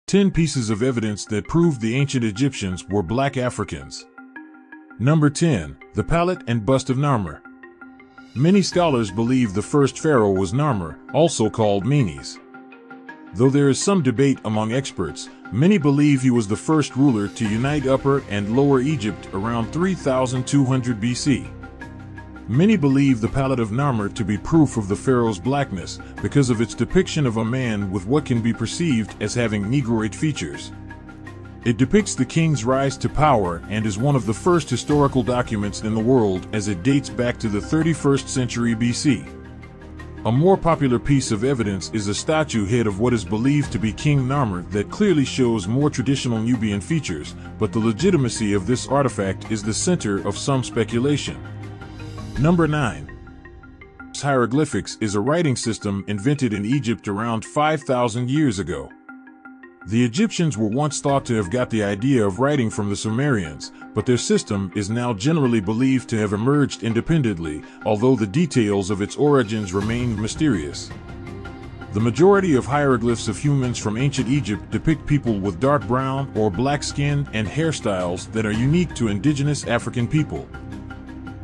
10 pieces of evidence that proved the ancient Egyptians were black Africans. Number 10. The palette and bust of Narmer. Many scholars believe the first pharaoh was Narmer, also called Menes. Though there is some debate among experts, many believe he was the first ruler to unite Upper and Lower Egypt around 3200 BC. Many believe the palette of Narmer to be proof of the pharaoh's blackness because of its depiction of a man with what can be perceived as having Negroid features. It depicts the king's rise to power and is one of the first historical documents in the world as it dates back to the 31st century BC. A more popular piece of evidence is a statue head of what is believed to be King Narmer that clearly shows more traditional Nubian features, but the legitimacy of this artifact is the center of some speculation. Number 9. Hieroglyphics is a writing system invented in Egypt around 5,000 years ago. The Egyptians were once thought to have got the idea of writing from the Sumerians, but their system is now generally believed to have emerged independently, although the details of its origins remain mysterious. The majority of hieroglyphs of humans from ancient Egypt depict people with dark brown or black skin and hairstyles that are unique to indigenous African people.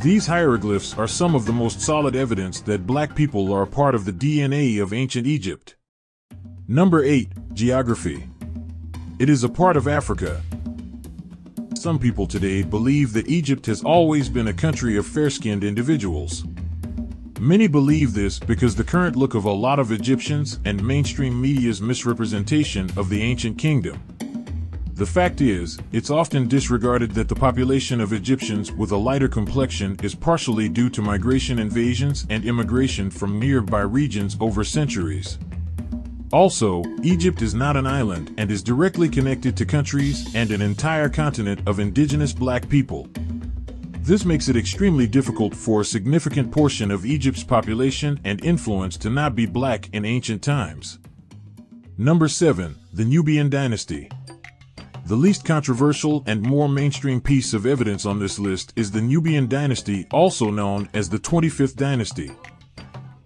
These hieroglyphs are some of the most solid evidence that black people are a part of the DNA of ancient Egypt. Number 8. Geography. It is a part of Africa. Some people today believe that Egypt has always been a country of fair-skinned individuals. Many believe this because the current look of a lot of Egyptians and mainstream media's misrepresentation of the ancient kingdom. The fact is, it's often disregarded that the population of Egyptians with a lighter complexion is partially due to migration, invasions, and immigration from nearby regions over centuries. Also, Egypt is not an island and is directly connected to countries and an entire continent of indigenous black people. This makes it extremely difficult for a significant portion of Egypt's population and influence to not be black in ancient times. Number 7. The Nubian Dynasty. The least controversial and more mainstream piece of evidence on this list is the Nubian dynasty, also known as the 25th dynasty.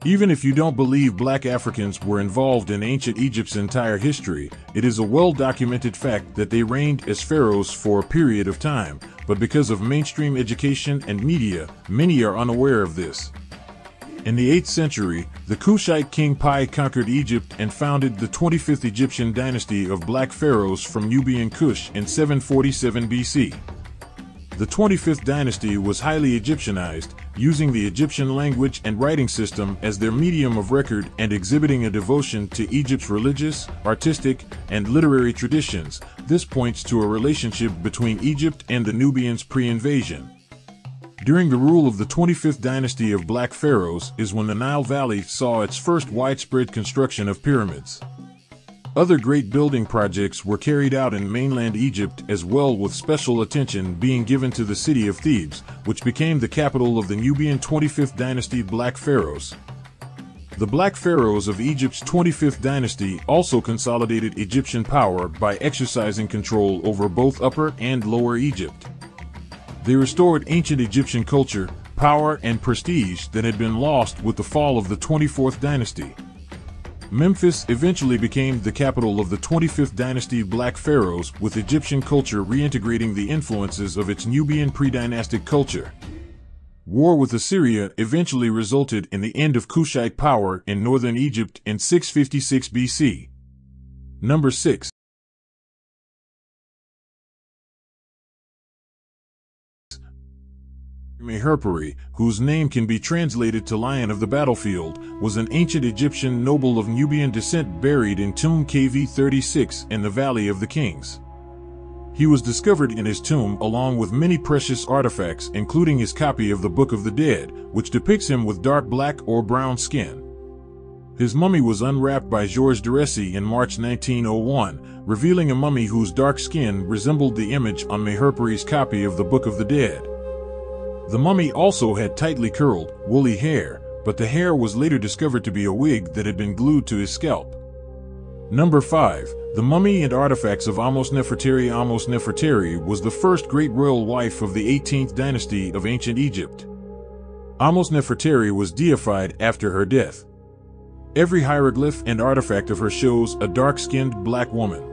Even if you don't believe black Africans were involved in ancient Egypt's entire history, it is a well-documented fact that they reigned as pharaohs for a period of time, but because of mainstream education and media, many are unaware of this. In the 8th century, the Kushite king Pi conquered Egypt and founded the 25th Egyptian dynasty of black pharaohs from Nubian Kush in 747 BC. The 25th dynasty was highly Egyptianized, using the Egyptian language and writing system as their medium of record and exhibiting a devotion to Egypt's religious, artistic, and literary traditions. This points to a relationship between Egypt and the Nubians pre-invasion. During the rule of the 25th dynasty of black pharaohs is when the Nile Valley saw its first widespread construction of pyramids. Other great building projects were carried out in mainland Egypt as well, with special attention being given to the city of Thebes, which became the capital of the Nubian 25th dynasty black pharaohs. The black pharaohs of Egypt's 25th dynasty also consolidated Egyptian power by exercising control over both Upper and Lower Egypt. They restored ancient Egyptian culture, power, and prestige that had been lost with the fall of the 24th dynasty. Memphis eventually became the capital of the 25th dynasty black pharaohs, with Egyptian culture reintegrating the influences of its Nubian pre-dynastic culture. War with Assyria eventually resulted in the end of Kushite power in northern Egypt in 656 BC. Number 6. Meherperi, whose name can be translated to Lion of the Battlefield, was an ancient Egyptian noble of Nubian descent buried in tomb KV36 in the Valley of the Kings. He was discovered in his tomb along with many precious artifacts, including his copy of the Book of the Dead, which depicts him with dark black or brown skin. His mummy was unwrapped by Georges Durécy in March 1901, revealing a mummy whose dark skin resembled the image on Meherperi's copy of the Book of the Dead. The mummy also had tightly curled, woolly hair, but the hair was later discovered to be a wig that had been glued to his scalp. Number 5. The mummy and artifacts of Amos Nefertari. Amos Nefertari was the first great royal wife of the 18th dynasty of ancient Egypt. Amos Nefertari was deified after her death. Every hieroglyph and artifact of her shows a dark-skinned black woman.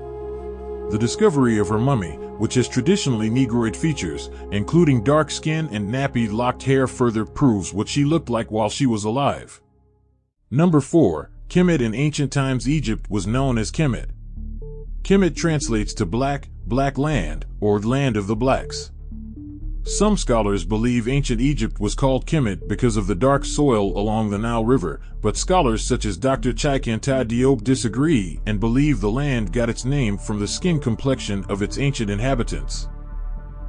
The discovery of her mummy, which has traditionally Negroid features, including dark skin and nappy locked hair, further proves what she looked like while she was alive. Number 4. Kemet. In ancient times, Egypt was known as Kemet. Kemet translates to black, black land, or land of the blacks. Some scholars believe ancient Egypt was called Kemet because of the dark soil along the Nile River, but scholars such as Dr. Cheikh-Anta Diop disagree and believe the land got its name from the skin complexion of its ancient inhabitants.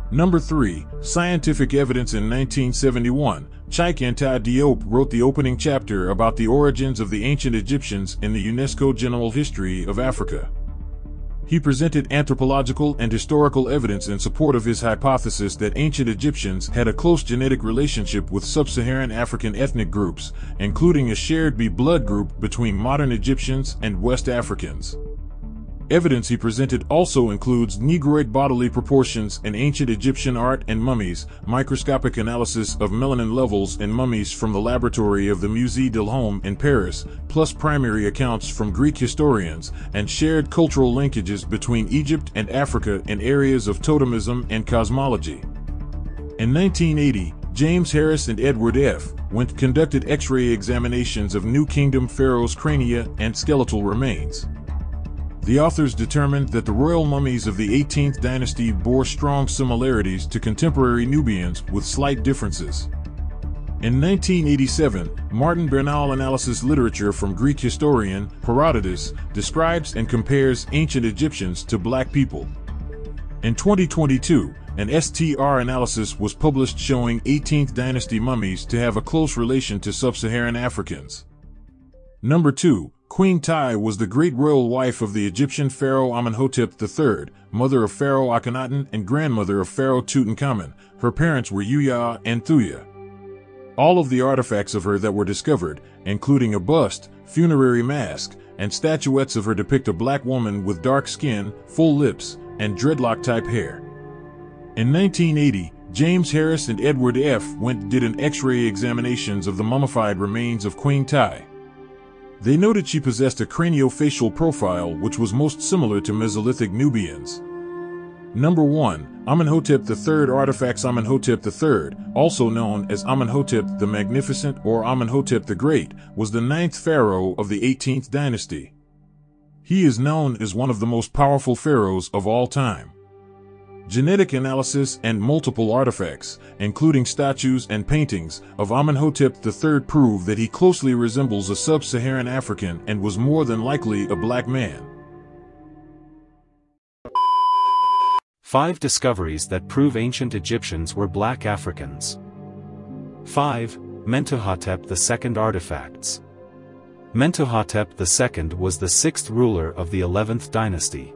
Number 3. Scientific evidence. In 1971, Cheikh-Anta Diop wrote the opening chapter about the origins of the ancient Egyptians in the UNESCO General History of Africa. He presented anthropological and historical evidence in support of his hypothesis that ancient Egyptians had a close genetic relationship with sub-Saharan African ethnic groups, including a shared blood group between modern Egyptians and West Africans. Evidence he presented also includes Negroid bodily proportions in ancient Egyptian art and mummies, microscopic analysis of melanin levels in mummies from the laboratory of the Musée d'Elhom in Paris, plus primary accounts from Greek historians, and shared cultural linkages between Egypt and Africa in areas of totemism and cosmology. In 1980, James Harris and Edward F. Wendt conducted X-ray examinations of New Kingdom pharaohs' crania and skeletal remains. The authors determined that the royal mummies of the 18th dynasty bore strong similarities to contemporary Nubians with slight differences. In 1987, Martin Bernal analysis literature from Greek historian Herodotus describes and compares ancient Egyptians to black people. In 2022, an STR analysis was published showing 18th dynasty mummies to have a close relation to sub-Saharan Africans. Number 2. Queen Tiye was the great royal wife of the Egyptian pharaoh Amenhotep III, mother of Pharaoh Akhenaten and grandmother of Pharaoh Tutankhamun. Her parents were Yuya and Thuya. All of the artifacts of her that were discovered, including a bust, funerary mask, and statuettes of her, depict a black woman with dark skin, full lips, and dreadlock-type hair. In 1980, James Harris and Edward F. Wendt did an X-ray examinations of the mummified remains of Queen Tiye. They noted she possessed a craniofacial profile which was most similar to Mesolithic Nubians. Number 1. Amenhotep III artifacts. Amenhotep III, also known as Amenhotep the Magnificent or Amenhotep the Great, was the 9th pharaoh of the 18th dynasty. He is known as one of the most powerful pharaohs of all time. Genetic analysis and multiple artifacts, including statues and paintings, of Amenhotep III prove that he closely resembles a sub-Saharan African and was more than likely a black man. 5 discoveries that prove ancient Egyptians were black Africans. 5. Mentuhotep II artifacts. Mentuhotep II was the 6th ruler of the 11th dynasty.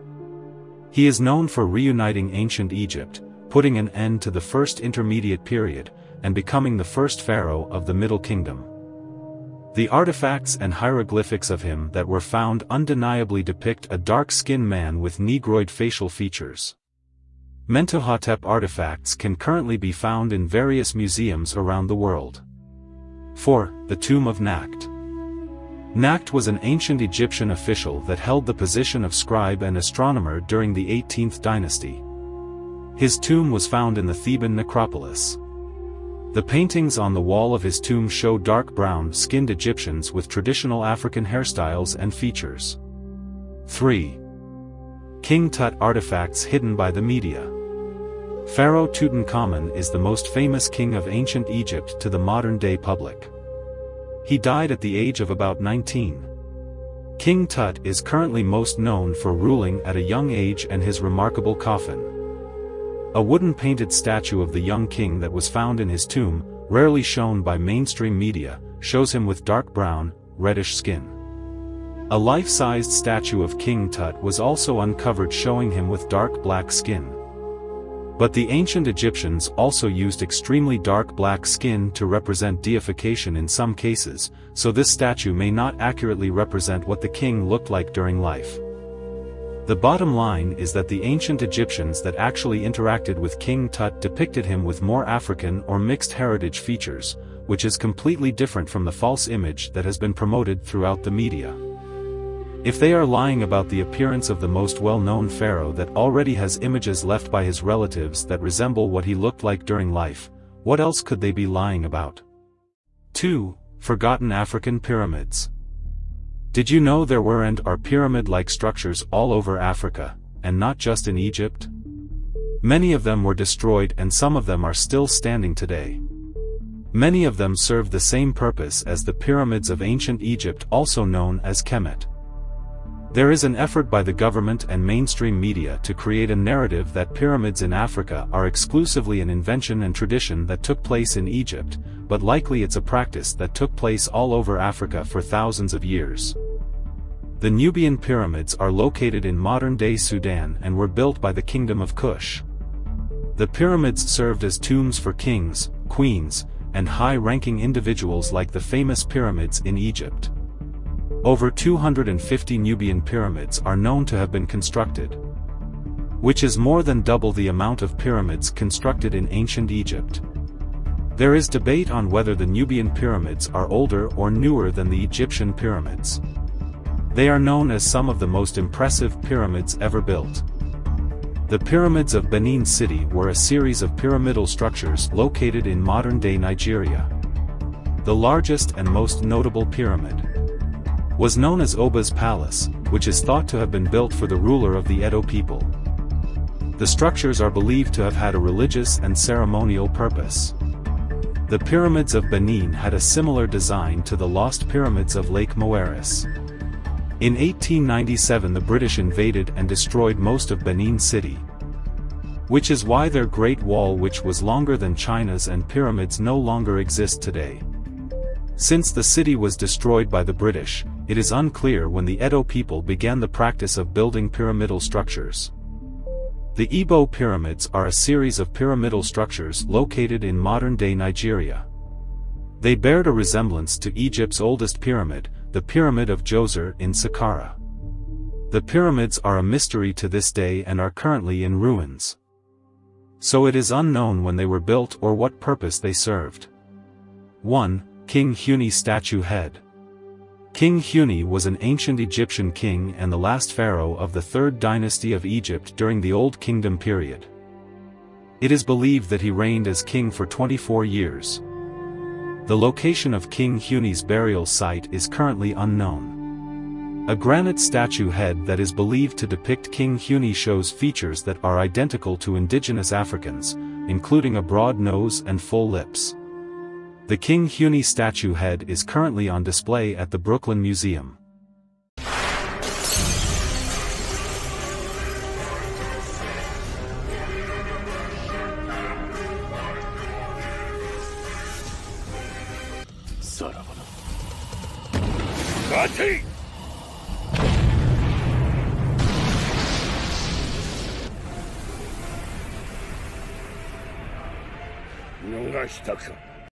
He is known for reuniting ancient Egypt, putting an end to the First Intermediate Period, and becoming the first pharaoh of the Middle Kingdom. The artifacts and hieroglyphics of him that were found undeniably depict a dark-skinned man with Negroid facial features. Mentuhotep artifacts can currently be found in various museums around the world. 4. The Tomb of Nakht. Nakht was an ancient Egyptian official that held the position of scribe and astronomer during the 18th dynasty. His tomb was found in the Theban necropolis. The paintings on the wall of his tomb show dark brown-skinned Egyptians with traditional African hairstyles and features. 3. King Tut artifacts hidden by the media. Pharaoh Tutankhamun is the most famous king of ancient Egypt to the modern-day public. He died at the age of about 19. King Tut is currently most known for ruling at a young age and his remarkable coffin. A wooden painted statue of the young king that was found in his tomb, rarely shown by mainstream media, shows him with dark brown, reddish skin. A life-sized statue of King Tut was also uncovered showing him with dark black skin. But the ancient Egyptians also used extremely dark black skin to represent deification in some cases, so this statue may not accurately represent what the king looked like during life. The bottom line is that the ancient Egyptians that actually interacted with King Tut depicted him with more African or mixed heritage features, which is completely different from the false image that has been promoted throughout the media. If they are lying about the appearance of the most well-known pharaoh that already has images left by his relatives that resemble what he looked like during life, what else could they be lying about? 2. Forgotten African pyramids. Did you know there were and are pyramid-like structures all over Africa, and not just in Egypt? Many of them were destroyed and some of them are still standing today. Many of them served the same purpose as the pyramids of ancient Egypt, also known as Kemet. There is an effort by the government and mainstream media to create a narrative that pyramids in Africa are exclusively an invention and tradition that took place in Egypt, but likely it's a practice that took place all over Africa for thousands of years. The Nubian pyramids are located in modern-day Sudan and were built by the Kingdom of Kush. The pyramids served as tombs for kings, queens, and high-ranking individuals like the famous pyramids in Egypt. Over 250 Nubian pyramids are known to have been constructed, which is more than double the amount of pyramids constructed in ancient Egypt. There is debate on whether the Nubian pyramids are older or newer than the Egyptian pyramids. They are known as some of the most impressive pyramids ever built. The pyramids of Benin City were a series of pyramidal structures located in modern-day Nigeria. The largest and most notable pyramid was known as Oba's Palace, which is thought to have been built for the ruler of the Edo people. The structures are believed to have had a religious and ceremonial purpose. The pyramids of Benin had a similar design to the lost pyramids of Lake Moeris. In 1897 the British invaded and destroyed most of Benin City, which is why their Great Wall, which was longer than China's, and pyramids no longer exist today. Since the city was destroyed by the British, it is unclear when the Edo people began the practice of building pyramidal structures. The Igbo pyramids are a series of pyramidal structures located in modern-day Nigeria. They bear a resemblance to Egypt's oldest pyramid, the Pyramid of Djoser in Saqqara. The pyramids are a mystery to this day and are currently in ruins. So it is unknown when they were built or what purpose they served. 1. King Huni statue head. King Huni was an ancient Egyptian king and the last pharaoh of the 3rd dynasty of Egypt during the Old Kingdom period. It is believed that he reigned as king for 24 years. The location of King Huni's burial site is currently unknown. A granite statue head that is believed to depict King Huni shows features that are identical to indigenous Africans, including a broad nose and full lips. The King Huni statue head is currently on display at the Brooklyn Museum. Gati! 逃したか。